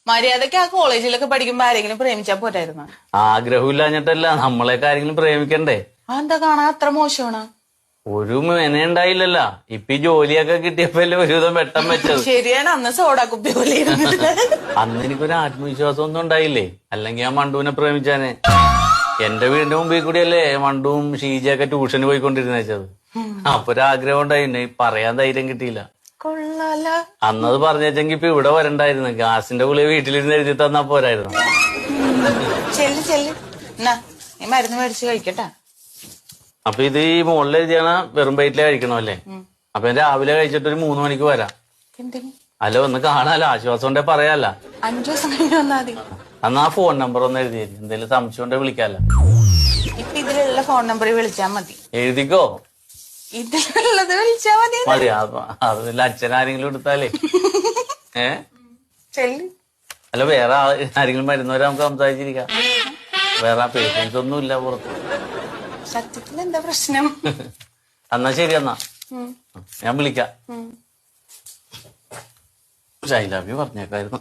മര്യാദക്ക് ആ കോളേജിലൊക്കെ പഠിക്കുമ്പോ ആരെങ്കിലും പ്രേമിച്ചാ പോരായിരുന്നു. ആഗ്രഹമില്ലാഞ്ഞിട്ടല്ല, നമ്മളെയൊക്കെ ആരെങ്കിലും പ്രേമിക്കണ്ടേ? എന്താ കാണാൻ അത്ര മോശമാണ്? ഒരു മെന ഉണ്ടായില്ലല്ല. ഇപ്പൊ ഈ ജോലിയൊക്കെ കിട്ടിയപ്പോഴല്ലേ ഒരുവിധം വെട്ടം വെച്ചത്. ശരിയാണ്, അന്ന് സോഡാ കുപ്പി പോലെ ഇരുന്നിട്ട്. അന്ന് എനിക്കൊരു ആത്മവിശ്വാസം ഒന്നും ഉണ്ടായില്ലേ, അല്ലെങ്കിൽ ഞാൻ മണ്ടുവിനെ പ്രേമിച്ചാനെ. എന്റെ വീടിന്റെ മുമ്പിൽ കൂടിയല്ലേ മണ്ടുവും ഷീജയൊക്കെ ട്യൂഷന് പോയിക്കൊണ്ടിരുന്നത്. അപ്പൊ ഒരാഗ്രഹം ഉണ്ടായിന്നെ, പറയാൻ ധൈര്യം കിട്ടിയില്ല. കൊള്ളാല. അന്നത് പറഞ്ഞെങ്കി ഇപ്പൊ ഇവിടെ വരണ്ടായിരുന്നു. ഗ്യാസിന്റെ ഗുളിക വീട്ടിലിരുന്ന് എഴുതി തന്നാ പോരായിരുന്നു. ചെല്ല് ചെല്ല്, എന്നാ ഈ മരുന്ന് മേടിച്ച് കഴിക്കട്ടാ. അപ്പൊ ഇത് ഈ മുകളിൽ എഴുതിയാണ് വെറും വയറ്റിലെ കഴിക്കണമല്ലേ? അപ്പൊ ഞാൻ രാവിലെ കഴിച്ചിട്ട് ഒരു 3 മണിക്ക് വരാം. എന്തിന്? അല്ല, ഒന്ന് കാണാലോ, ആശ്വാസം ഉണ്ടെ പറയാല്ല. 5 ദിവസം കഴിഞ്ഞ് വന്നാ മതി. എന്നാ ആ ഫോൺ നമ്പർ ഒന്ന് എഴുതി തരും, എന്തെങ്കിലും സംശയം ഉണ്ടെ വിളിക്കാല്ലോ. ഇപ്പൊ ഇതിലുള്ള ഫോൺ നമ്പറിൽ വിളിച്ചാ മതി. എഴുതിക്കോ. ഇതിലുള്ളത് വിളിച്ചാ മതി. മതി, അതിൽ അച്ഛനാരെങ്കിലും എടുത്താലേ. ചെല്ല്. അല്ല, വേറെ ആരെങ്കിലും വരുന്നവരെ നമുക്ക് സംസാരിച്ചിരിക്കാം. വേറെ പേഷ്യൻസ് ഒന്നും ഇല്ല പുറത്ത്. സത്യത്തിൽ എന്താ പ്രശ്നം? എന്നാ ശരി, എന്നാ ഞാൻ വിളിക്കാം. I love you പറഞ്ഞേക്കായിരുന്നു.